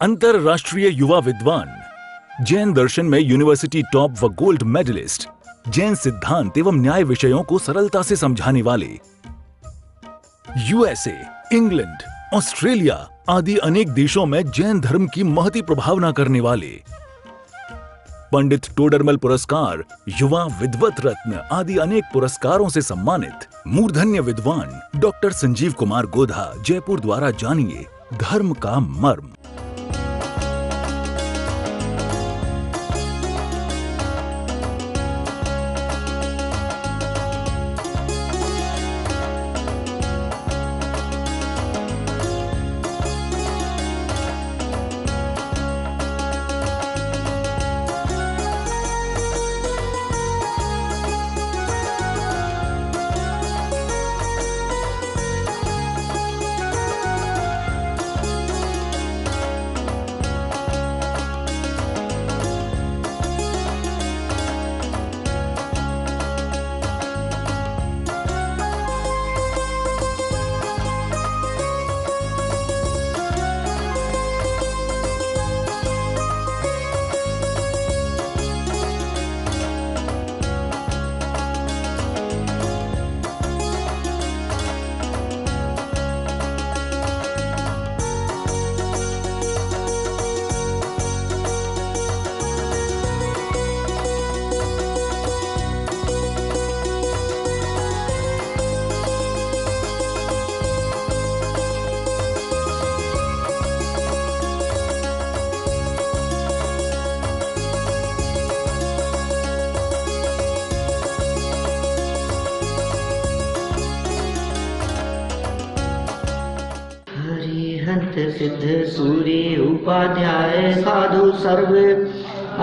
अंतरराष्ट्रीय युवा विद्वान, जैन दर्शन में यूनिवर्सिटी टॉप व गोल्ड मेडलिस्ट, जैन सिद्धांत एवं न्याय विषयों को सरलता से समझाने वाले, यूएसए, इंग्लैंड, ऑस्ट्रेलिया आदि अनेक देशों में जैन धर्म की महती प्रभावना करने वाले, पंडित टोडरमल पुरस्कार, युवा विद्वत रत्न आदि अनेक पुरस्कारों से सम्मानित मूर्धन्य विद्वान डॉक्टर संजीव कुमार गोधा जयपुर द्वारा जानिए धर्म का मर्म। सिद्ध सूर्य उपाध्याय साधु सर्व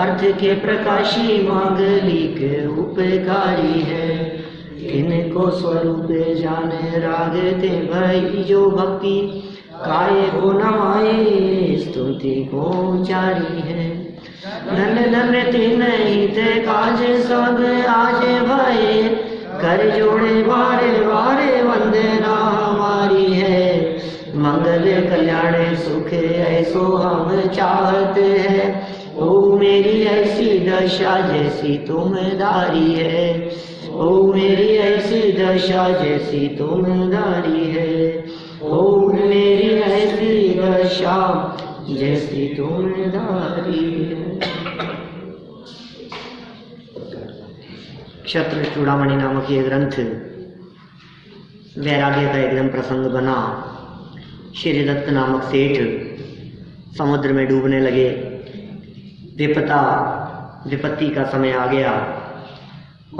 अर्थ के प्रकाशी मांगलिक उपकारी है। इनको स्वरूप जाने रागते भई जो भक्ति काय को नमाए स्तुति को जारी है। धन धन तीन हित काज सब आज भये कर जोड़े बारे बारे वंदना हमारी है। मंगल कल्याण सुख ऐसो हम चाहते हैं। ओ मेरी ऐसी दशा जैसी तुम दारी है। ओ मेरी ऐसी दशा जैसी तुम दारी है। ओ मेरी ऐसी दशा जैसी तुम दारी है। क्षत्र चूड़ामणि नामक ये ग्रंथ वैराग्य का एकदम प्रसंग बना। श्री दत्त नामक सेठ समुद्र में डूबने लगे। विपत्ति का समय आ गया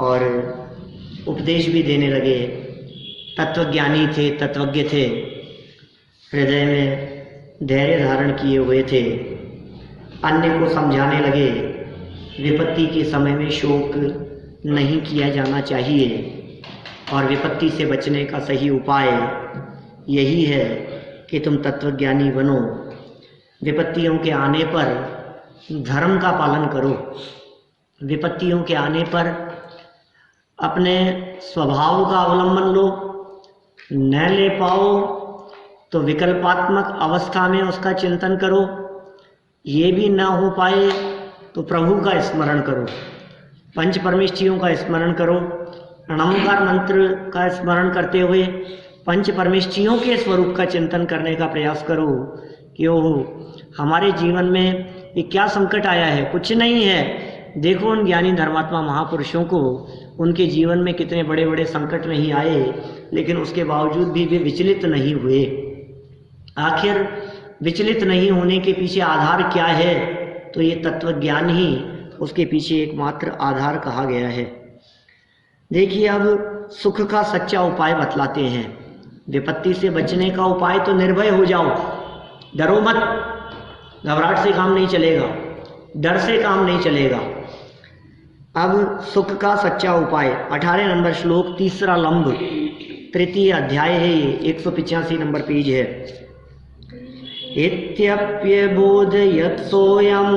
और उपदेश भी देने लगे। तत्वज्ञानी थे, तत्वज्ञ थे, हृदय में धैर्य धारण किए हुए थे। अन्य को समझाने लगे विपत्ति के समय में शोक नहीं किया जाना चाहिए और विपत्ति से बचने का सही उपाय यही है कि तुम तत्वज्ञानी बनो। विपत्तियों के आने पर धर्म का पालन करो। विपत्तियों के आने पर अपने स्वभाव का अवलंबन लो। न ले पाओ तो विकल्पात्मक अवस्था में उसका चिंतन करो। ये भी न हो पाए तो प्रभु का स्मरण करो, पंच परमेष्ठियों का स्मरण करो। नमोकार मंत्र का स्मरण करते हुए पंच परमेष्ठियों के स्वरूप का चिंतन करने का प्रयास करो कि ओहो हमारे जीवन में ये क्या संकट आया है। कुछ नहीं है। देखो उन ज्ञानी धर्मात्मा महापुरुषों को, उनके जीवन में कितने बड़े बड़े संकट नहीं आए, लेकिन उसके बावजूद भी वे विचलित नहीं हुए। आखिर विचलित नहीं होने के पीछे आधार क्या है? तो ये तत्वज्ञान ही उसके पीछे एकमात्र आधार कहा गया है। देखिए अब सुख का सच्चा उपाय बतलाते हैं। विपत्ति से बचने का उपाय तो निर्भय हो जाओ, डरो मत। घबराहट से काम नहीं चलेगा, डर से काम नहीं चलेगा। अब सुख का सच्चा उपाय 18 नंबर श्लोक, तीसरा लंब, तृतीय अध्याय है ये, 185 नंबर पेज है। इत्यप्यबोधयत् सोऽयं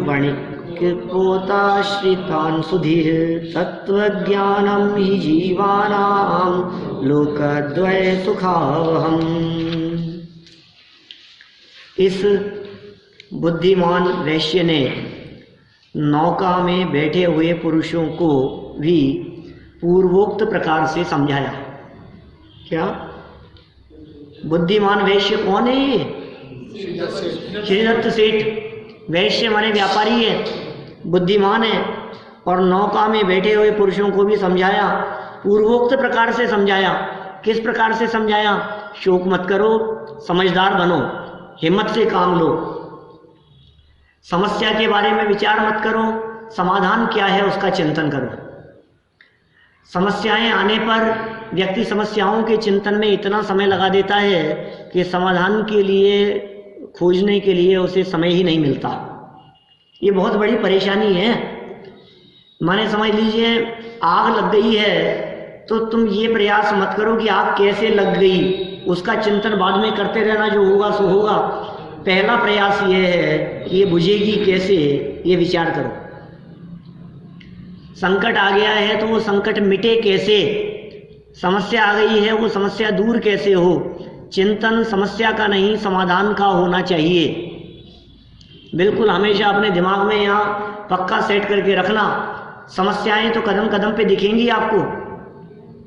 वणिक्पोताश्रितान् सुधीः तत्त्वज्ञानं हि जीवानां लोकद्वय सुखावहम्। इस बुद्धिमान वैश्य ने नौका में बैठे हुए पुरुषों को भी पूर्वोक्त प्रकार से समझाया। क्या? बुद्धिमान वैश्य कौन है ये? श्रीदत्त सेठ। वैश्य माने व्यापारी है, बुद्धिमान है, और नौका में बैठे हुए पुरुषों को भी समझाया, पूर्वोक्त प्रकार से समझाया। किस प्रकार से समझाया? शोक मत करो, समझदार बनो, हिम्मत से काम लो, समस्या के बारे में विचार मत करो, समाधान क्या है उसका चिंतन करो। समस्याएं आने पर व्यक्ति समस्याओं के चिंतन में इतना समय लगा देता है कि समाधान के लिए खोजने के लिए उसे समय ही नहीं मिलता। ये बहुत बड़ी परेशानी है। माने समझ लीजिए आग लग गई है तो तुम ये प्रयास मत करो कि आग कैसे लग गई, उसका चिंतन बाद में करते रहना, जो होगा सो होगा। पहला प्रयास ये है कि ये बुझेगी कैसे, ये विचार करो। संकट आ गया है तो वो संकट मिटे कैसे, समस्या आ गई है वो समस्या दूर कैसे हो। चिंतन समस्या का नहीं, समाधान का होना चाहिए। बिल्कुल हमेशा अपने दिमाग में यहाँ पक्का सेट करके रखना। समस्याएं तो कदम कदम पे दिखेंगी आपको।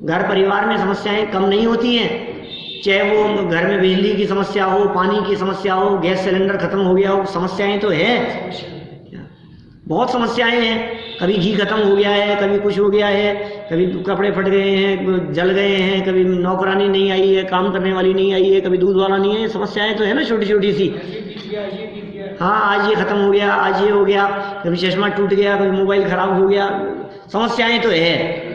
घर परिवार में समस्याएं कम नहीं होती हैं, चाहे वो घर में बिजली की समस्या हो, पानी की समस्या हो, गैस सिलेंडर खत्म हो गया हो, समस्याएं तो है, बहुत समस्याएं हैं। कभी घी खत्म हो गया है, कभी कुछ हो गया है, कभी कपड़े फट गए हैं, जल गए हैं, कभी नौकरानी नहीं आई है, काम करने वाली नहीं आई है, कभी दूध वाला नहीं है। समस्याएं तो है ना, छोटी छोटी सी। हाँ, आज ये खत्म हो गया, आज ये हो गया, कभी चश्मा टूट गया, कभी मोबाइल खराब हो गया, समस्याएं तो है।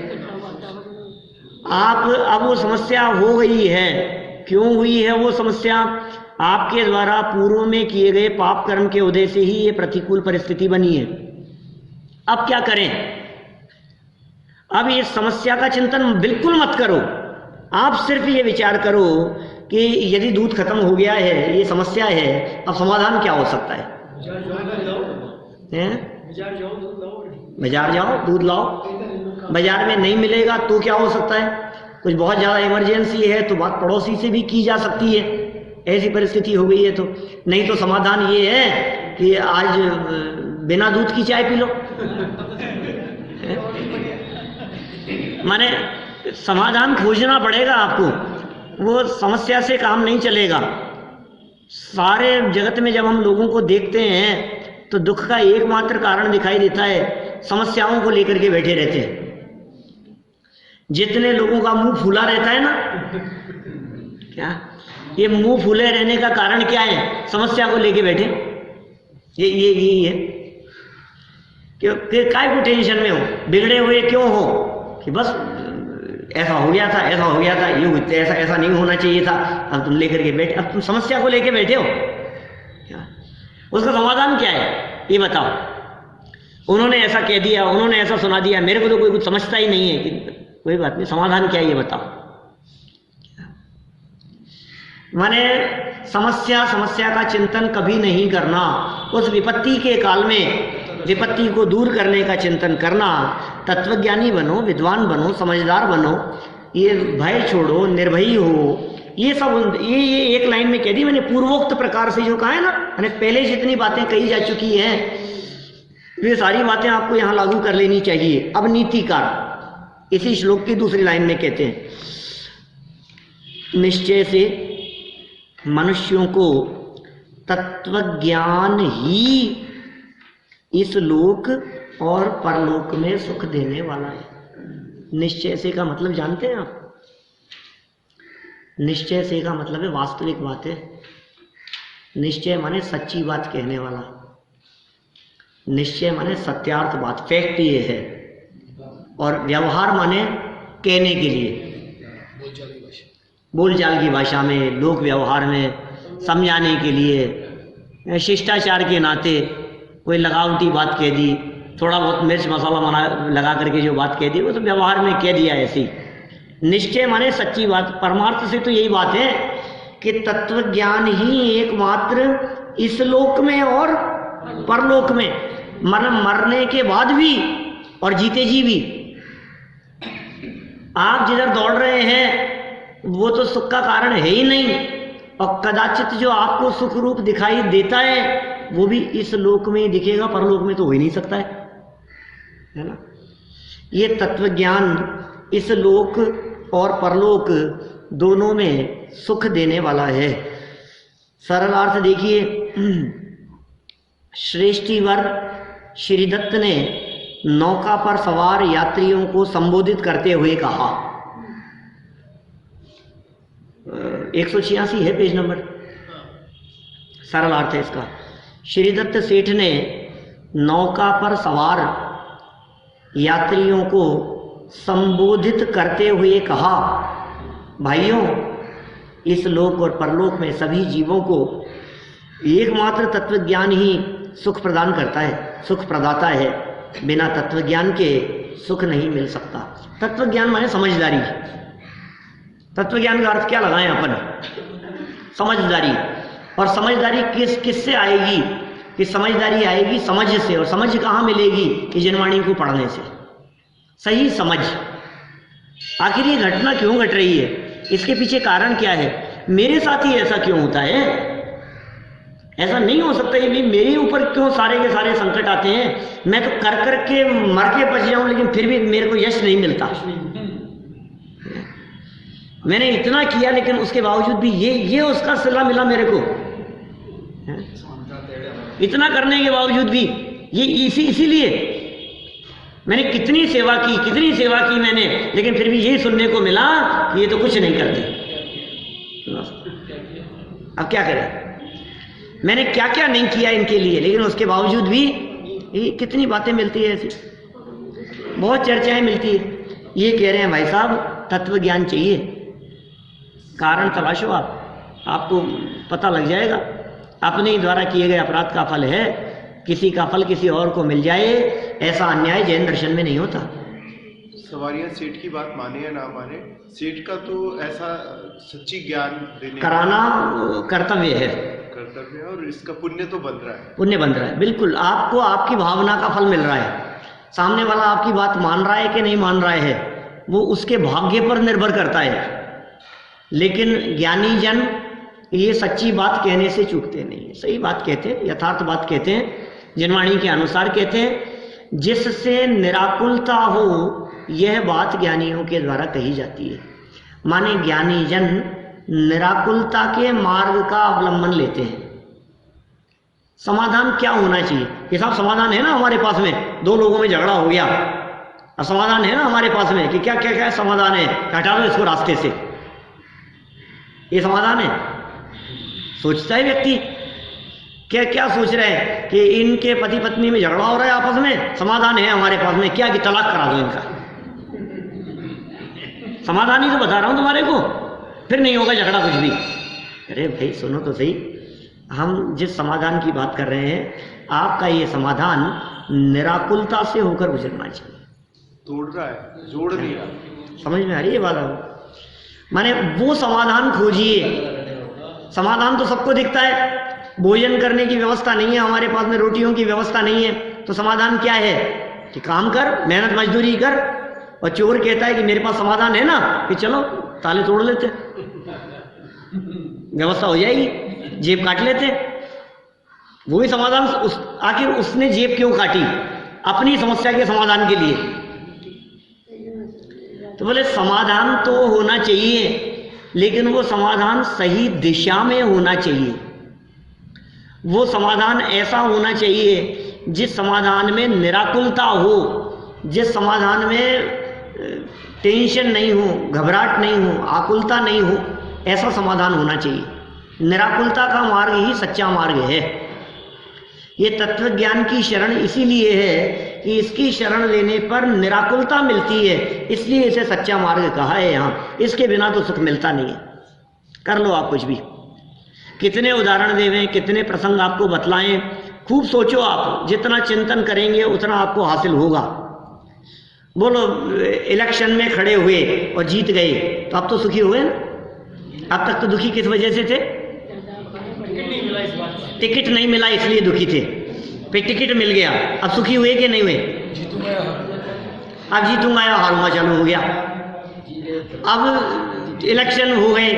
आप अब वो समस्या हो गई है, क्यों हुई है वो समस्या? आपके द्वारा पूर्व में किए गए पाप कर्म के उदय से ही ये प्रतिकूल परिस्थिति बनी है। अब क्या करें? अब इस समस्या का चिंतन बिल्कुल मत करो। आप सिर्फ ये विचार करो कि यदि दूध खत्म हो गया है, ये समस्या है, अब समाधान क्या हो सकता है? बाजार जाओ, दूध लाओ। बाजार में नहीं मिलेगा तो क्या हो सकता है? कुछ बहुत ज़्यादा इमरजेंसी है तो बात पड़ोसी से भी की जा सकती है, ऐसी परिस्थिति हो गई है तो। नहीं तो समाधान ये है कि आज बिना दूध की चाय पी लो। माने समाधान खोजना पड़ेगा आपको, वो समस्या से काम नहीं चलेगा। सारे जगत में जब हम लोगों को देखते हैं तो दुख का एकमात्र कारण दिखाई देता है, समस्याओं को लेकर के बैठे रहते हैं। जितने लोगों का मुंह फूला रहता है ना, क्या ये मुंह फूले रहने का कारण क्या है? समस्या को लेके बैठे। ये है कि काय को टेंशन में हो, बिगड़े हुए क्यों हो कि बस ऐसा हो गया था, ऐसा हो गया था, ये ऐसा नहीं होना चाहिए था। अब तुम लेकर के बैठे, अब तुम समस्या को लेके बैठे हो, क्या उसका समाधान क्या है ये बताओ। उन्होंने ऐसा कह दिया, उन्होंने ऐसा सुना दिया, मेरे को तो कोई कुछ समझता ही नहीं है कि कोई बात नहीं, समाधान क्या है ये बताओ। माने समस्या का चिंतन कभी नहीं करना, उस विपत्ति के काल में विपत्ति को दूर करने का चिंतन करना। तत्वज्ञानी बनो, विद्वान बनो, समझदार बनो, ये भय छोड़ो, निर्भयी हो। ये सब ये एक लाइन में कह दी मैंने, पूर्वोक्त प्रकार से जो कहा है ना, मैंने पहले जितनी बातें कही जा चुकी हैं ये सारी बातें आपको यहाँ लागू कर लेनी चाहिए। अब नीतिकार इसी श्लोक की दूसरी लाइन में कहते हैं, निश्चय से मनुष्यों को तत्वज्ञान ही इस लोक और परलोक में सुख देने वाला है। निश्चय से का मतलब जानते हैं आप? निश्चय से का मतलब है वास्तविक बात है। निश्चय माने सच्ची बात कहने वाला, निश्चय माने सत्यार्थ बात, फैक्ट ये है। और व्यवहार माने कहने के लिए, बोलचाल की भाषा में, लोक व्यवहार में समझाने के लिए, शिष्टाचार के नाते कोई लगावटी बात कह दी, थोड़ा बहुत मिर्च मसाला लगा करके जो बात कह दी वो तो व्यवहार में कह दिया ऐसी। निश्चय माने सच्ची बात। परमार्थ से तो यही बात है कि तत्व ज्ञान ही एकमात्र इस लोक में और परलोक में, मरने के बाद भी और जीते जी भी। आप जिधर दौड़ रहे हैं वो तो सुख का कारण है ही नहीं, और कदाचित जो आपको सुख रूप दिखाई देता है वो भी इस लोक में ही दिखेगा, परलोक में तो हो ही नहीं सकता है ना। ये तत्व ज्ञान इस लोक और परलोक दोनों में सुख देने वाला है। सरल अर्थ देखिए, श्रेष्ठीवर श्रीदत्त ने नौका पर सवार यात्रियों को संबोधित करते हुए कहा, 186 है पेज नंबर, सरल अर्थ है इसका। श्रीदत्त सेठ ने नौका पर सवार यात्रियों को संबोधित करते हुए कहा, भाइयों, इस लोक और परलोक में सभी जीवों को एकमात्र तत्वज्ञान ही सुख प्रदान करता है, सुख प्रदाता है। बिना तत्वज्ञान के सुख नहीं मिल सकता। तत्वज्ञान माने समझदारी। तत्वज्ञान का अर्थ क्या लगाएं अपन? समझदारी। और समझदारी किससे आएगी? कि समझदारी आएगी समझ से। और समझ कहाँ मिलेगी? कि जनवाणी को पढ़ने से। सही समझ, आखिर ये घटना क्यों घट रही है, इसके पीछे कारण क्या है, मेरे साथ ही ऐसा क्यों होता है? ऐसा नहीं हो सकता ये भी मेरे ऊपर क्यों सारे के सारे संकट आते हैं। मैं तो कर कर के मर के बच जाऊं, लेकिन फिर भी मेरे को यश नहीं मिलता। मैंने इतना किया लेकिन उसके बावजूद भी ये उसका सिला मिला मेरे को। इतना करने के बावजूद भी ये इसीलिए मैंने कितनी सेवा की मैंने, लेकिन फिर भी यही सुनने को मिला कि ये तो कुछ नहीं करती। अब क्या करें? मैंने क्या क्या नहीं किया इनके लिए, लेकिन उसके बावजूद भी ये कितनी बातें मिलती है, ऐसी बहुत चर्चाएं मिलती है। ये कह रहे हैं भाई साहब तत्व ज्ञान चाहिए, कारण तलाशो आप, आपको पता लग जाएगा। अपने ही द्वारा किए गए अपराध का फल है, किसी का फल किसी और को मिल जाए, ऐसा अन्याय जैन दर्शन में नहीं होता। सवारियां सेठ की बात माने या ना माने, सेठ का तो ऐसा सच्ची ज्ञान देने कराना कर्तव्य है, और इसका पुण्य तो बन रहा है, पुण्य बन रहा है। बिल्कुल, आपको आपकी भावना का फल मिल रहा है। सामने वाला आपकी बात मान रहा है कि नहीं मान रहा है, वो उसके भाग्य पर निर्भर करता है। लेकिन ज्ञानी जन ये सच्ची बात कहने से चूकते नहीं है, सही बात कहते हैं, यथार्थ बात कहते हैं, जनवाणी के अनुसार कहते हैं। जिससे निराकुलता हो यह बात ज्ञानियों के द्वारा कही जाती है। माने ज्ञानी जन निराकुलता के मार्ग का अवलंबन लेते हैं। समाधान क्या होना चाहिए? ये सब समाधान है ना हमारे पास में, दो लोगों में झगड़ा हो गया, और समाधान है ना हमारे पास में कि क्या क्या क्या समाधान है, हटा दो इसको रास्ते से, ये समाधान है। सोचता है व्यक्ति, क्या क्या सोच रहे हैं कि इनके पति पत्नी में झगड़ा हो रहा है आपस में, समाधान है हमारे पास में क्या कि तलाक करा दो इनका। समाधान ही तो बता रहा हूं तुम्हारे को, फिर नहीं होगा झगड़ा कुछ भी। अरे भाई सुनो तो सही, हम जिस समाधान की बात कर रहे हैं, आपका ये समाधान निराकुलता से होकर गुजरना चाहिए। तोड़ रहा है, जोड़ नहीं रहा। समझ में आ रही है बात? माने वो समाधान खोजिए। समाधान तो सबको दिखता है, भोजन करने की व्यवस्था नहीं है हमारे पास में, रोटियों की व्यवस्था नहीं है, तो समाधान क्या है कि काम कर, मेहनत मजदूरी कर। और चोर कहता है कि मेरे पास समाधान है ना, कि चलो ताले तोड़ लेते, व्यवस्था हो जाएगी, जेब काट लेते। वो ही समाधान आखिर उसने जेब क्यों काटी? अपनी समस्या के समाधान के लिए। तो बोले समाधान तो होना चाहिए, लेकिन वो समाधान सही दिशा में होना चाहिए। वो समाधान ऐसा होना चाहिए जिस समाधान में निराकुलता हो, जिस समाधान में टेंशन नहीं हो, घबराहट नहीं हो, आकुलता नहीं हो, ऐसा समाधान होना चाहिए। निराकुलता का मार्ग ही सच्चा मार्ग है। ये तत्व ज्ञान की शरण इसीलिए है कि इसकी शरण लेने पर निराकुलता मिलती है, इसलिए इसे सच्चा मार्ग कहा है यहाँ। इसके बिना तो सुख मिलता नहीं है। कर लो आप कुछ भी, कितने उदाहरण देवें, कितने प्रसंग आपको बतलाएं, खूब सोचो आप। जितना चिंतन करेंगे उतना आपको हासिल होगा। बोलो इलेक्शन में खड़े हुए और जीत गए तो अब तो सुखी हुए ना? अब तक तो दुखी किस वजह से थे? टिकट नहीं मिला इसलिए दुखी थे, फिर टिकट मिल गया, अब सुखी हुए कि नहीं हुए? अब जीतूंगा या हारूंगा चालू हो गया। अब इलेक्शन हो गए,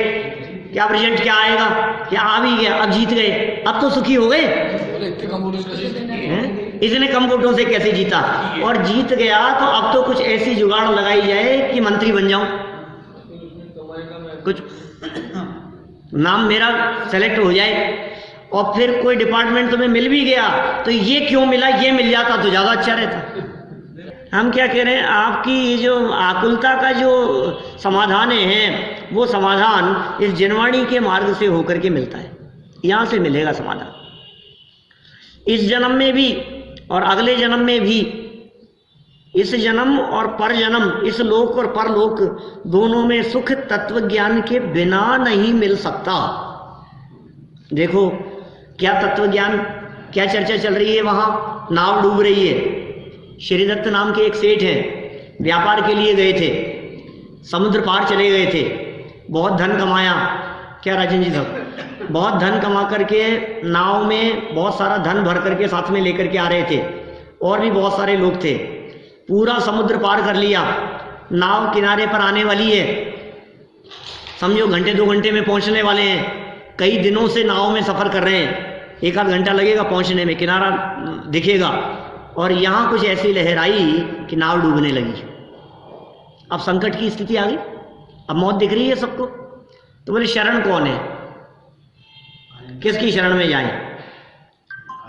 क्या रिजल्ट क्या आएगा, क्या आ भी गया, अब जीत गए, अब तो सुखी हो गए। इतने कम वोटों से कैसे जीता? और जीत गया तो अब तो कुछ ऐसी जुगाड़ लगाई जाए कि मंत्री बन जाऊं, कुछ नाम मेरा सेलेक्ट हो जाए, और फिर कोई डिपार्टमेंट तुम्हें मिल भी गया तो ये क्यों मिला, ये मिल जाता तो ज्यादा अच्छा रहता। हम क्या कह रहे हैं, आपकी ये जो आकुलता का जो समाधान है वो समाधान इस जनवाणी के मार्ग से होकर के मिलता है, यहां से मिलेगा समाधान। इस जन्म में भी और अगले जन्म में भी, इस जन्म और पर जन्म, इस लोक और परलोक दोनों में सुख तत्व ज्ञान के बिना नहीं मिल सकता। देखो क्या तत्व ज्ञान, क्या चर्चा चल रही है वहां, नाव डूब रही है। श्रीदत्त नाम के एक सेठ हैं, व्यापार के लिए गए थे, समुद्र पार चले गए थे, बहुत धन कमाया। क्या राजन जी साहब, बहुत धन कमा करके नाव में बहुत सारा धन भर करके साथ में लेकर के आ रहे थे, और भी बहुत सारे लोग थे। पूरा समुद्र पार कर लिया, नाव किनारे पर आने वाली है, समझो घंटे 2 घंटे में पहुंचने वाले हैं। कई दिनों से नाव में सफर कर रहे हैं, 1 आध घंटा लगेगा पहुंचने में, किनारा दिखेगा, और यहां कुछ ऐसी लहर आई कि नाव डूबने लगी। अब संकट की स्थिति आ गई, अब मौत दिख रही है सबको। तो बोले शरण कौन है, किसकी शरण में जाएं?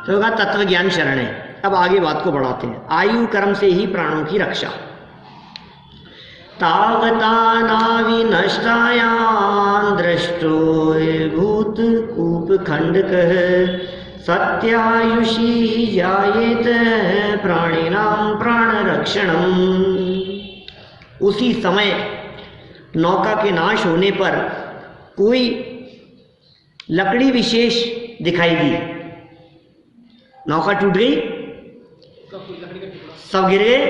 तो कहा तत्व ज्ञान शरण है। अब आगे बात को बढ़ाते हैं। आयु कर्म से ही प्राणों की रक्षा। तावता नाविनष्टायां दृष्टो भूत कूप खंडकः सत्यायुषी जायेत प्राणिनां प्राण रक्षणम्। उसी समय नौका के नाश होने पर कोई लकड़ी विशेष दिखाई दी, नौका टूट गई, सब गिर गए,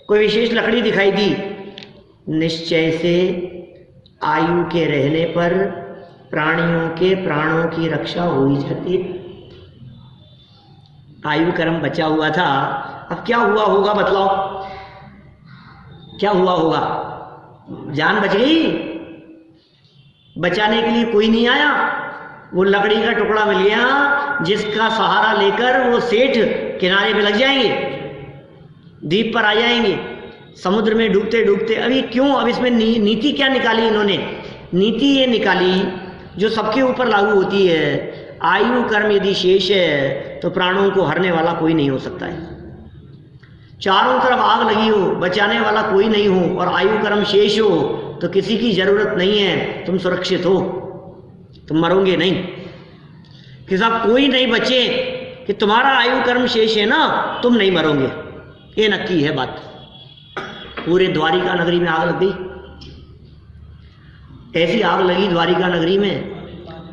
कोई विशेष लकड़ी दिखाई दी। निश्चय से आयु के रहने पर प्राणियों के प्राणों की रक्षा हो ही जाती है। आयु कर्म बचा हुआ था, अब क्या हुआ होगा बतलाओ, क्या हुआ होगा? जान बच गई, बचाने के लिए कोई नहीं आया। वो लकड़ी का टुकड़ा मिल गया जिसका सहारा लेकर वो सेठ किनारे पे लग जाएंगे, द्वीप पर आ जाएंगे। समुद्र में डूबते डूबते अभी क्यों, अब इसमें नीति क्या निकाली इन्होंने? नीति ये निकाली जो सबके ऊपर लागू होती है, आयु कर्म यदि शेष है तो प्राणों को हरने वाला कोई नहीं हो सकता है। चारों तरफ आग लगी हो, बचाने वाला कोई नहीं हो, और आयु कर्म शेष हो तो किसी की जरूरत नहीं है, तुम सुरक्षित हो, तुम मरोगे नहीं। कि साहब कोई नहीं बचे कि तुम्हारा आयु कर्म शेष है ना, तुम नहीं मरोगे, ये नक्की है बात। पूरे द्वारिका नगरी में आग लग गई, ऐसी आग लगी द्वारिका नगरी में,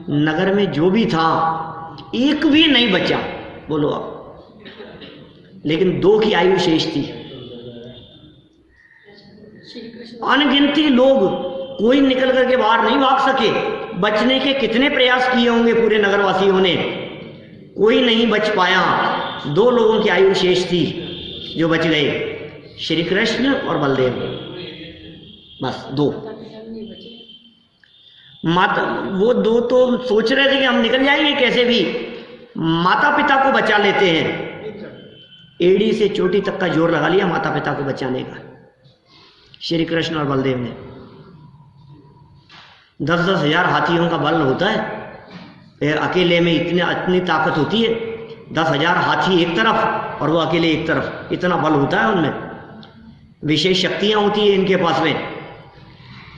नगर में जो भी था एक भी नहीं बचा। बोलो आप, लेकिन 2 की आयु शेष थी। अनगिनती लोग, कोई निकल करके बाहर नहीं भाग सके। बचने के कितने प्रयास किए होंगे पूरे नगरवासियों ने, कोई नहीं बच पाया। 2 लोगों की आयु शेष थी जो बच गए, श्री कृष्ण और बलदेव, बस 2। माता, वो 2 तो सोच रहे थे कि हम निकल जाएंगे कैसे भी, माता पिता को बचा लेते हैं। एड़ी से चोटी तक का जोर लगा लिया माता पिता को बचाने का, श्री कृष्ण और बलदेव ने। 10-10 हजार हाथियों का बल होता है, अकेले में इतनी ताकत होती है। 10 हजार हाथी एक तरफ और वो अकेले एक तरफ, इतना बल होता है उनमें, विशेष शक्तियां होती है इनके पास में।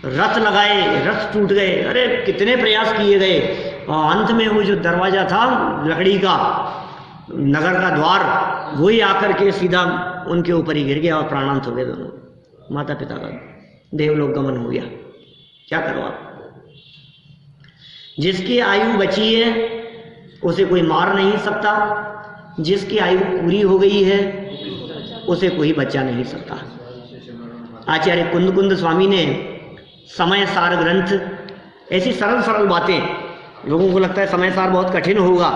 रथ लगाए, रथ टूट गए, अरे कितने प्रयास किए गए, और अंत में वो जो दरवाजा था लकड़ी का, नगर का द्वार, वही आकर के सीधा उनके ऊपर ही गिर गया और प्राणांत हो गए दोनों। माता पिता का देवलोक गमन हो गया। क्या करो आप? जिसकी आयु बची है उसे कोई मार नहीं सकता, जिसकी आयु पूरी हो गई है उसे कोई बचा नहीं सकता। आचार्य कुंद स्वामी ने समय सार ग्रंथ, ऐसी सरल सरल बातें, लोगों को लगता है समय सार बहुत कठिन होगा,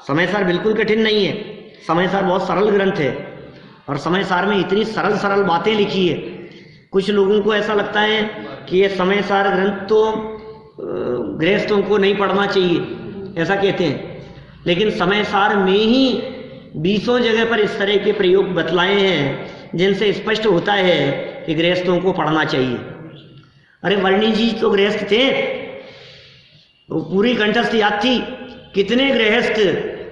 समय सार बिल्कुल कठिन नहीं है, समय सार बहुत सरल ग्रंथ है, और समय सार में इतनी सरल सरल बातें लिखी है। कुछ लोगों को ऐसा लगता है कि ये समय सार ग्रंथ तो गृहस्थों को नहीं पढ़ना चाहिए, ऐसा कहते हैं। लेकिन समय सार में ही 20 जगह पर इस तरह के प्रयोग बतलाए हैं जिनसे स्पष्ट होता है कि गृहस्थों को पढ़ना चाहिए। अरे वर्णी जी तो गृहस्थ थे, वो पूरी कंठस्थ याद थी। कितने गृहस्थ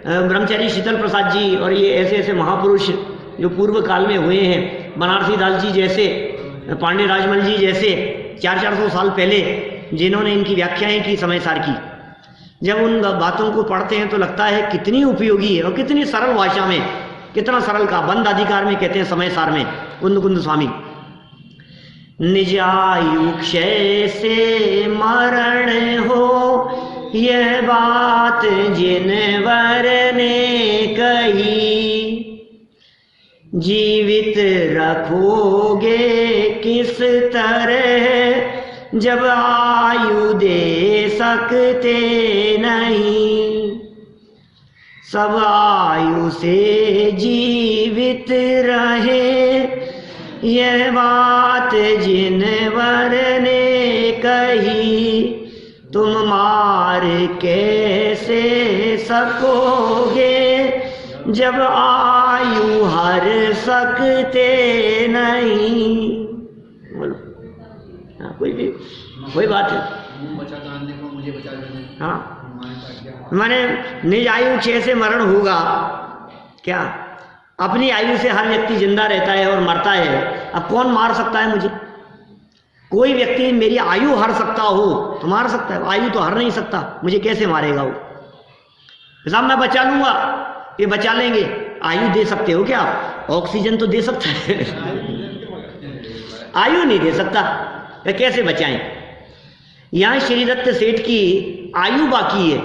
ब्रह्मचारी शीतल प्रसाद जी और ये ऐसे ऐसे महापुरुष जो पूर्व काल में हुए हैं, बनारसी दास जी जैसे, पांडे राजमल जी जैसे 400-400 साल पहले जिन्होंने इनकी व्याख्याएं की समय सार की। जब उन बातों को पढ़ते हैं तो लगता है कितनी उपयोगी है और कितनी सरल भाषा में, कितना सरल का बंद अधिकार में कहते हैं समय सार में कुंद कुंद स्वामी। निज आयु क्षय से मरण हो यह बात जिन वर ने कही, जीवित रखोगे किस तरह जब आयु दे सकते नहीं, सब आयु से जीवित रहे यह बात जिन वर ने कही, तुम मार कैसे सकोगे जब आयु हर सकते नहीं। बोलो हाँ, कोई बात है। मुझे बचा देने। हाँ, माने निज आयु क्षय से मरण होगा क्या? अपनी आयु से हर व्यक्ति जिंदा रहता है और मरता है। अब कौन मार सकता है मुझे? कोई व्यक्ति मेरी आयु हर सकता हो तो मार सकता है, आयु तो हर नहीं सकता, मुझे कैसे मारेगा वो? साहब मैं बचा लूंगा, ये बचा लेंगे। आयु दे सकते हो क्या? ऑक्सीजन तो दे सकता है आयु नहीं दे सकता, तो कैसे बचाएं? यहां श्रीदत्त सेठ की आयु बाकी है,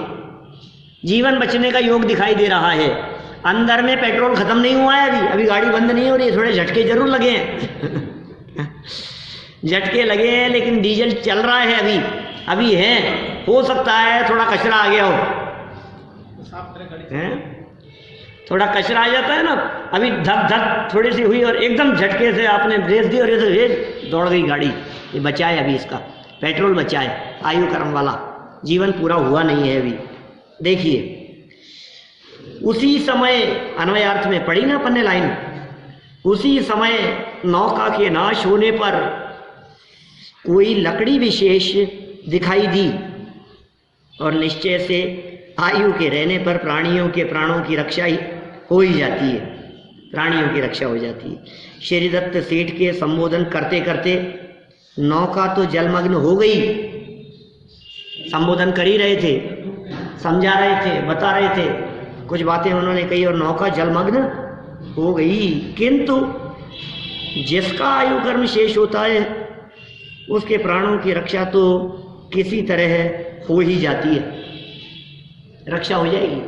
जीवन बचने का योग दिखाई दे रहा है। अंदर में पेट्रोल खत्म नहीं हुआ है, अभी गाड़ी बंद नहीं हो रही है, थोड़े झटके जरूर लगे हैं झटके लगे हैं, लेकिन डीजल चल रहा है अभी है। हो सकता है थोड़ा कचरा आ गया हो, थोड़ा कचरा आ जाता है ना, अभी धक धक थोड़ी सी हुई और एकदम झटके से आपने ब्रेक दी और ये दौड़ गई गाड़ी। ये बचाए, अभी इसका पेट्रोल बचाए, आयु कर्म वाला, जीवन पूरा हुआ नहीं है अभी। देखिए उसी समय अन्वयार्थ में पड़ी ना अपन ने लाइन, उसी समय नौका के नाश होने पर कोई लकड़ी विशेष दिखाई दी और निश्चय से आयु के रहने पर प्राणियों के प्राणों की रक्षा ही हो ही जाती है, प्राणियों की रक्षा हो जाती है। श्रीदत्त सेठ के संबोधन करते करते नौका तो जलमग्न हो गई, संबोधन कर ही रहे थे, समझा रहे थे, बता रहे थे, कुछ बातें उन्होंने कही और नौका जलमग्न हो गई। किंतु जिसका आयु कर्म शेष होता है उसके प्राणों की रक्षा तो किसी तरह हो ही जाती है, रक्षा हो जाएगी।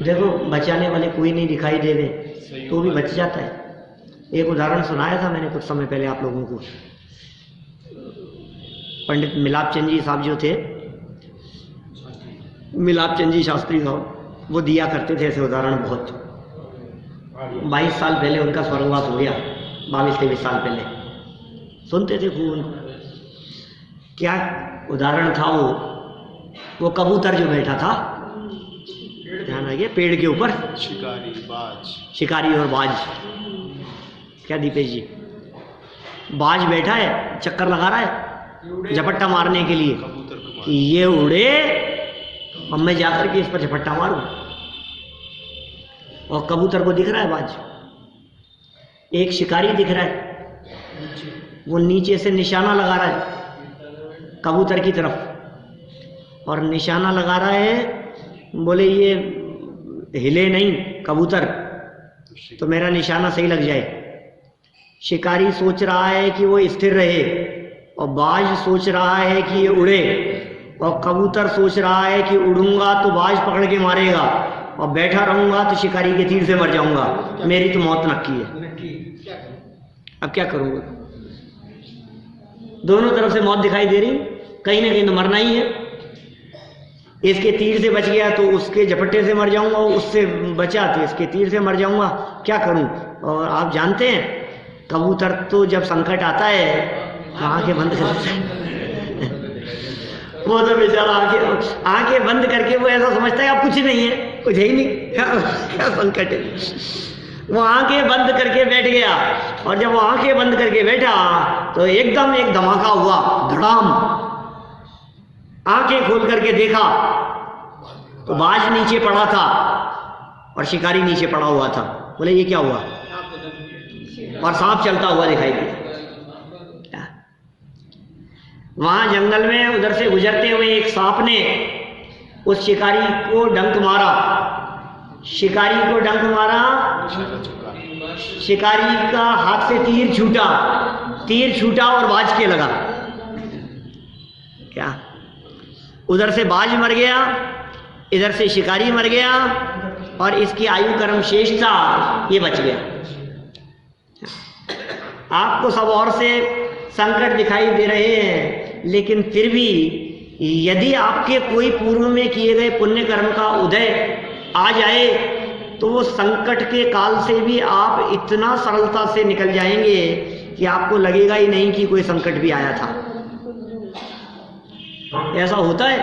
देखो बचाने वाले कोई नहीं दिखाई दे रहे तो भी बच जाता है। एक उदाहरण सुनाया था मैंने कुछ समय पहले आप लोगों को, पंडित मिलाप चंद जी साहब जो थे, मिलाप चंद जी शास्त्री साहब, वो दिया करते थे ऐसे उदाहरण बहुत। 22 साल पहले उनका स्वर्गवास हो गया, 22-23 साल पहले सुनते थे खूब उनको। क्या उदाहरण था वो कबूतर जो बैठा था, ध्यान आ गया, पेड़ के ऊपर, शिकारी और बाज। क्या दीपेश जी, बाज बैठा है, चक्कर लगा रहा है झपट्टा मारने के लिए कि ये उड़े और मैं जाकर के इस पर झपट्टा मारूं, और कबूतर को दिख रहा है बाज। एक शिकारी दिख रहा है, वो नीचे से निशाना लगा रहा है कबूतर की तरफ, और निशाना लगा रहा है, बोले ये हिले नहीं कबूतर तो मेरा निशाना सही लग जाए। शिकारी सोच रहा है कि वो स्थिर रहे, और बाज सोच रहा है कि ये उड़े, और कबूतर सोच रहा है कि उड़ूंगा तो बाज पकड़ के मारेगा, और बैठा रहूंगा तो शिकारी के तीर से मर जाऊंगा, मेरी तो मौत नक्की है। अब क्या करूंगा? दोनों तरफ से मौत दिखाई दे रही, कहीं ना कहीं तो मरना ही है। इसके तीर से बच गया तो उसके झपट्टे से मर जाऊंगा, उससे बचा तो इसके तीर से मर जाऊंगा, क्या करूं? और आप जानते हैं कबूतर तो जब संकट आता है तो आंखें बंद कर देता है वो तो बेचारा आंखें बंद करके वो ऐसा समझता है अब कुछ नहीं है, कुछ है ही नहीं, क्या संकट है। वो आंखें बंद करके बैठ गया, और जब वो आंखें बंद करके बैठा तो एकदम एक धमाका हुआ, धड़ाम। आंखें खोल करके देखा तो बाज नीचे पड़ा था और शिकारी नीचे पड़ा हुआ था। बोले ये क्या हुआ, और सांप चलता हुआ दिखाई दिया। वहां जंगल में उधर से गुजरते हुए एक सांप ने उस शिकारी को डंक मारा, शिकारी को डंक मारा, शिकारी का हाथ से तीर छूटा और बाज के लगा। क्या, उधर से बाज मर गया, इधर से शिकारी मर गया, और इसकी आयु कर्म शेष था, ये बच गया। आपको सब और से संकट दिखाई दे रहे हैं, लेकिन फिर भी यदि आपके कोई पूर्व में किए गए पुण्य कर्म का उदय आ जाए तो वो संकट के काल से भी आप इतना सरलता से निकल जाएंगे कि आपको लगेगा ही नहीं कि कोई संकट भी आया था। ऐसा होता है,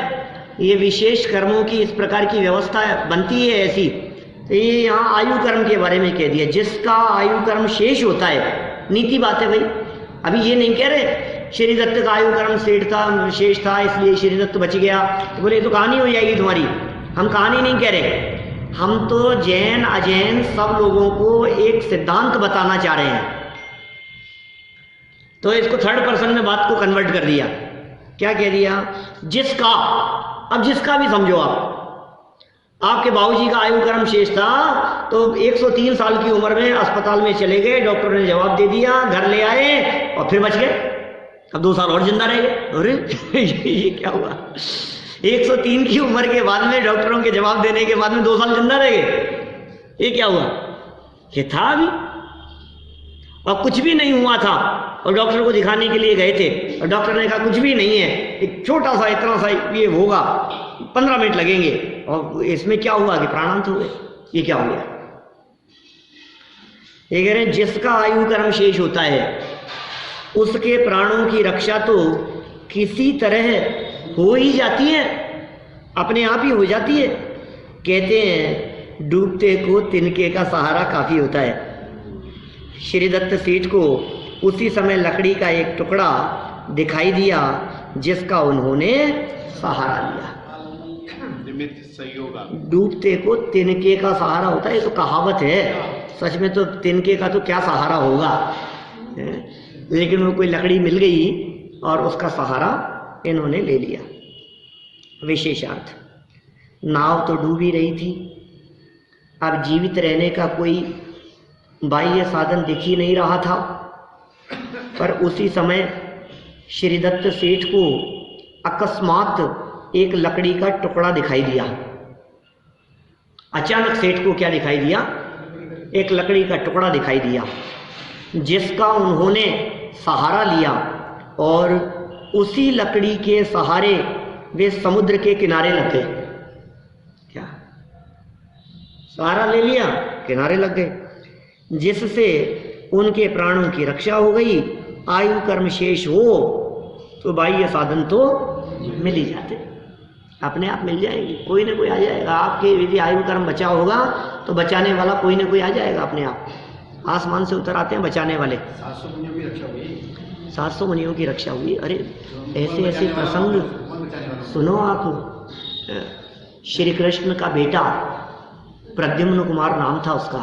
ये विशेष कर्मों की इस प्रकार की व्यवस्था बनती है ऐसी। तो ये यहाँ आयु कर्म के बारे में कह दिया, जिसका आयु कर्म शेष होता है। नीति बात है भाई, अभी ये नहीं कह रहे श्री दत्त का आयु कर्म शेष था इसलिए श्री दत्त बच गया, तो बोले तो कहानी हो जाएगी तुम्हारी। हम कहानी नहीं कह रहे, हम तो जैन अजैन सब लोगों को एक सिद्धांत बताना चाह रहे हैं। तो इसको थर्ड पर्सन में बात को कन्वर्ट कर दिया। क्या कह दिया, जिसका, अब जिसका भी समझो आपके बाबूजी का आयु कर्म शेष था तो 103 साल की उम्र में अस्पताल में चले गए, डॉक्टर ने जवाब दे दिया, घर ले आए और फिर बच गए। अब 2 साल और जिंदा रह गए। अरे ये क्या हुआ, 103 की उम्र के बाद में डॉक्टरों के जवाब देने के बाद में 2 साल जिंदा रह गए, ये क्या हुआ। ये था अभी, और कुछ भी नहीं हुआ था, और डॉक्टर को दिखाने के लिए गए थे और डॉक्टर ने कहा कुछ भी नहीं है, एक छोटा सा इतना सा ये होगा, 15 मिनट लगेंगे, और इसमें क्या हुआ कि प्राणांत हो गए। ये क्या हो गया। ये कह रहे हैं जिसका आयु कर्म शेष होता है उसके प्राणों की रक्षा तो किसी तरह हो ही जाती है, अपने आप ही हो जाती है। कहते हैं डूबते को तिनके का सहारा काफी होता है। श्रीदत्त सेठ को उसी समय लकड़ी का एक टुकड़ा दिखाई दिया जिसका उन्होंने सहारा लिया। डूबते को तिनके का सहारा होता है, ये तो कहावत है, सच में तो तिनके का तो क्या सहारा होगा, लेकिन वो कोई लकड़ी मिल गई और उसका सहारा इन्होंने ले लिया। विशेषार्थ, नाव तो डूब ही रही थी, अब जीवित रहने का कोई बाह्य साधन दिख ही नहीं रहा था, पर उसी समय श्रीदत्त सेठ को अकस्मात एक लकड़ी का टुकड़ा दिखाई दिया। अचानक सेठ को क्या दिखाई दिया, एक लकड़ी का टुकड़ा दिखाई दिया जिसका उन्होंने सहारा लिया, और उसी लकड़ी के सहारे वे समुद्र के किनारे लग गए। क्या, सहारा ले लिया, किनारे लग गए, जिससे उनके प्राणों की रक्षा हो गई। आयु कर्म शेष हो तो बाह्य साधन तो मिल ही जाते, अपने आप मिल जाएंगे, कोई ना कोई आ जाएगा। आपके यदि आयु कर्म बचा होगा तो बचाने वाला कोई ना कोई आ जाएगा अपने आप। आसमान से उतर आते हैं बचाने वाले। 700 मुनियों की रक्षा हुई। अरे ऐसे ऐसे प्रसंग सुनो आप। श्री कृष्ण का बेटा प्रद्युम्न कुमार नाम था उसका,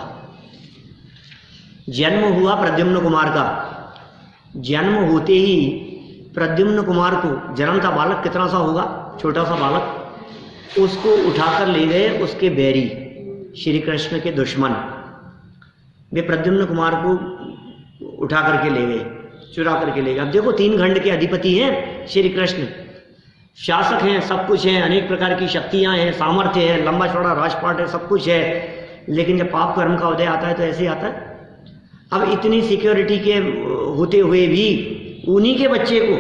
जन्म हुआ प्रद्युम्न कुमार का। जन्म होते ही प्रद्युम्न कुमार को, जन्म था बालक कितना सा होगा, छोटा सा बालक, उसको उठाकर ले गए उसके बैरी श्री कृष्ण के दुश्मन। वे प्रद्युम्न कुमार को उठा करके ले गए, चुरा करके ले गए। अब देखो 3 खंड के अधिपति हैं श्री कृष्ण, शासक हैं, सब कुछ है, अनेक प्रकार की शक्तियां हैं, सामर्थ्य है, लंबा चौड़ा राजपाट है, सब कुछ है, लेकिन जब पाप कर्म का उदय आता है तो ऐसे आता है। अब इतनी सिक्योरिटी के होते हुए भी उन्हीं के बच्चे को,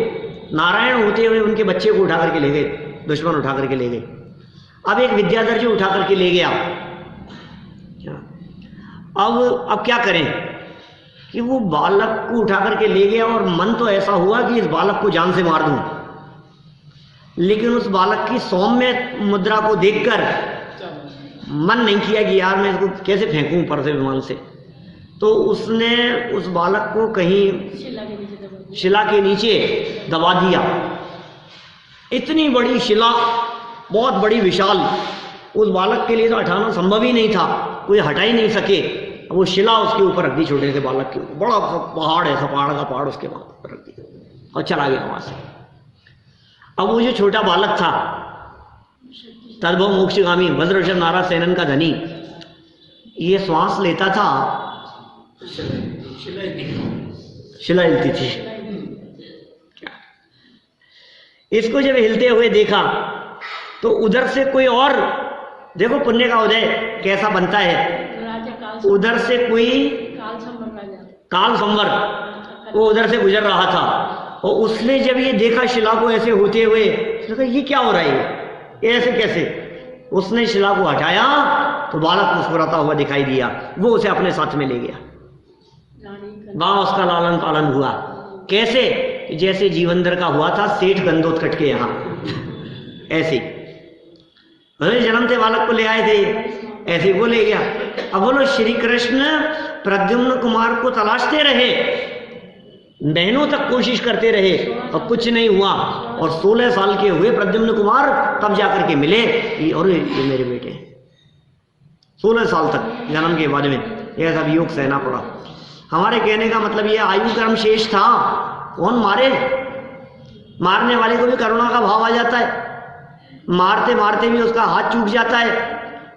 नारायण होते हुए उनके बच्चे को उठा करके ले गए, दुश्मन उठा करके ले गए। अब एक विद्याधर जो उठा करके ले गया, अब क्या करें कि वो बालक को उठा करके ले गया, और मन तो ऐसा हुआ कि इस बालक को जान से मार दूं, लेकिन उस बालक की सौम्य मुद्रा को देखकर मन नहीं किया कि यार मैं इसको कैसे फेंकूं ऊपर से विमान से। तो उसने उस बालक को कहीं शिला के नीचे दबा दिया। इतनी बड़ी शिला, बहुत बड़ी विशाल, उस बालक के लिए तो हटाना संभव ही नहीं था, कोई हटा ही नहीं सके। वो शिला उसके ऊपर रख दी, छोटे से बालक के ऊपर। बड़ा पहाड़ है, पहाड़ का पहाड़ उसके ऊपर रख दिया और चला गया वहां से। अब वो जो छोटा बालक था, तद्भव मोक्षगामी वज्रवृषभ नारा सेनन का धनी, ये श्वास लेता था, शिला हिलती थी। इसको जब हिलते हुए देखा तो उधर से कोई और, देखो पुण्य का उदय कैसा बनता है, उधर से कोई काल संवर वो उधर से गुजर रहा था और उसने जब ये देखा शिला को ऐसे होते हुए, उसने ये क्या हो रहा है, ये ऐसे कैसे। उसने शिला को हटाया तो बालक मुस्कुराता हुआ दिखाई दिया, वो उसे अपने साथ में ले गया। वहां उसका लालन पालन हुआ। कैसे? जैसे जीवंदर का हुआ था सेठ गंदोत्कट के यहाँ, ऐसे ही जन्म थे बालक को ले आए थे, ऐसे वो ले गया। अब बोलो श्री कृष्ण प्रद्युम्न कुमार को तलाशते रहे, महीनों तक कोशिश करते रहे और कुछ नहीं हुआ। और 16 साल के हुए प्रद्युम्न कुमार, तब जाकर के मिले और ये मेरे बेटे। 16 साल तक जन्म के बाद में यह सब योग सहना पड़ा। हमारे कहने का मतलब यह आयु कर्म शेष था। कौन मारे? मारने वाले को भी करुणा का भाव आ जाता है, मारते मारते भी उसका हाथ चूक जाता है,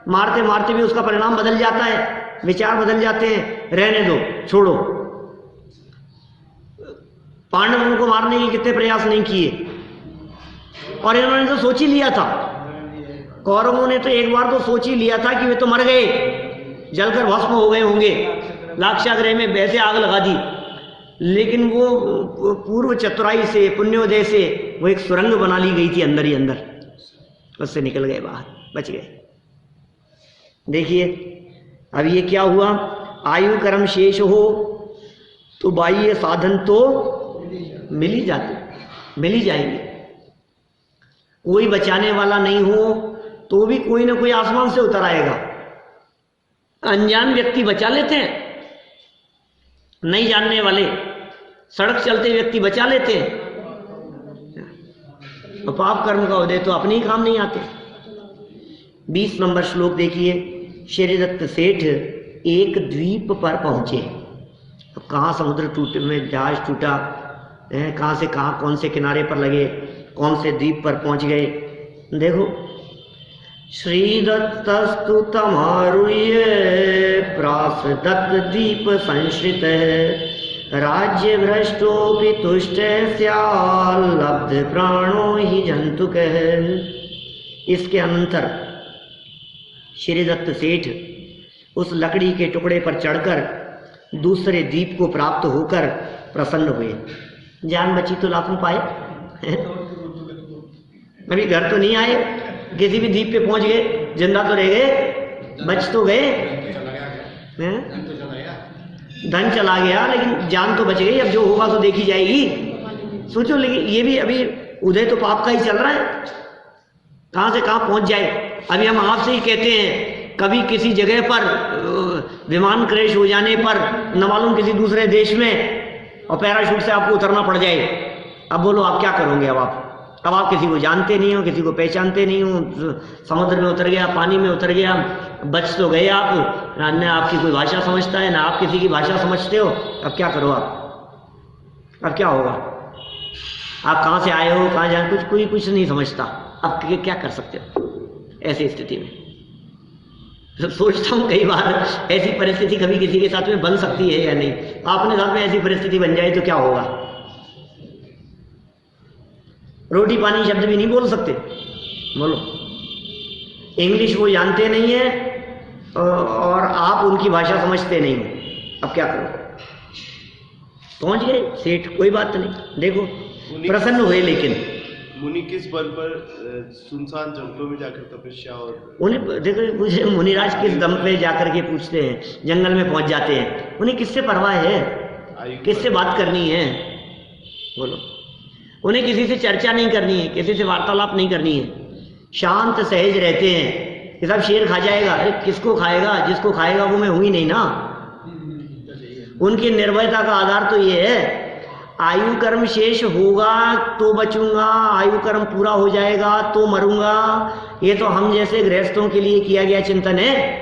मारते मारते भी उसका परिणाम बदल जाता है, विचार बदल जाते हैं। रहने दो, छोड़ो। पांडवों को मारने के कितने प्रयास नहीं किए, और इन्होंने तो सोच ही लिया था। कौरवों ने तो एक बार तो सोच ही लिया था कि वे तो मर गए, जलकर भस्म हो गए होंगे, लाक्षागृह में वैसे आग लगा दी। लेकिन वो पूर्व चतुराई से, पुण्योदय से वो एक सुरंग बना ली गई थी अंदर ही अंदर, उससे निकल गए बाहर, बच गए। देखिए अब ये क्या हुआ, आयु कर्म शेष हो तो बाह्य साधन तो मिल ही जाते, मिल ही जाएंगे। कोई बचाने वाला नहीं हो तो भी कोई ना कोई आसमान से उतर आएगा। अनजान व्यक्ति बचा लेते हैं, नहीं जानने वाले सड़क चलते व्यक्ति बचा लेते हैं। तो पाप कर्म का उदय तो अपने ही काम नहीं आते। 20 नंबर श्लोक देखिए। श्रीदत्त सेठ एक द्वीप पर पहुंचे। अब कहाँ समुद्र टूटे में जहाज टूटा, कहाँ से कहाँ कौन से किनारे पर लगे, कौन से द्वीप पर पहुंच गए। देखो, श्रीदत्तस्तु तमारुह्य प्रास दत्त द्वीप संश्रित राज्य भ्रष्टोपि तुष्ट स्याल लब्ध प्राणो ही जंतुक। इसके अंतर श्रीदत्त सेठ उस लकड़ी के टुकड़े पर चढ़कर दूसरे द्वीप को प्राप्त होकर प्रसन्न हुए। जान बची तो लाखों पाए। अभी घर तो नहीं आए, किसी भी द्वीप पे पहुंच गए, जिंदा तो रह गए, बच तो गए, धन चला गया लेकिन जान तो बच गई। अब जो होगा तो देखी जाएगी। सोचो, लेकिन ये भी अभी उदय तो पाप का ही चल रहा है, कहां से कहां पहुंच जाए। अभी हम आपसे ही कहते हैं, कभी किसी जगह पर विमान क्रैश हो जाने पर, न मालूम किसी दूसरे देश में, और पैराशूट से आपको उतरना पड़ जाए। अब बोलो आप क्या करोगे? अब आप किसी को जानते नहीं हो, किसी को पहचानते नहीं हो, समुद्र में उतर गया, पानी में उतर गया, बच तो गए आप, न आपकी कोई भाषा समझता है, ना आप किसी की भाषा समझते हो। अब क्या करो आप? अब क्या होगा? आप कहाँ से आए हो, कहाँ जाए, कोई कुछ नहीं समझता। अब क्या कर सकते हो ऐसी स्थिति में? सोचता हूँ कई बार ऐसी परिस्थिति कभी किसी के साथ में बन सकती है या नहीं। आपने साथ में ऐसी परिस्थिति बन जाए तो क्या होगा? रोटी पानी शब्द भी नहीं बोल सकते। बोलो, इंग्लिश वो जानते नहीं है और आप उनकी भाषा समझते नहीं हो। अब क्या करो? पहुंच गए सेठ, कोई बात नहीं। देखो प्रसन्न हुए, लेकिन मुनि किस बल पर सुनसान जंगलों में जाकर तपस्या और उन्हें देखो, मुनिराज किस दम पे जाकर के पूछते हैं, जंगल में पहुंच जाते हैं। उन्हें किससे परवाह है, किससे बात करनी है? बोलो, उन्हें किसी से चर्चा नहीं करनी है, किसी से वार्तालाप नहीं करनी है, शांत सहज रहते हैं कि सब शेर खा जाएगा। अरे किसको खाएगा? जिसको खाएगा वो मैं हुई नहीं ना। उनकी निर्भयता का आधार तो ये है, आयु कर्म शेष होगा तो बचूंगा, आयु कर्म पूरा हो जाएगा तो मरूंगा। ये तो हम जैसे गृहस्थों के लिए किया गया चिंतन है।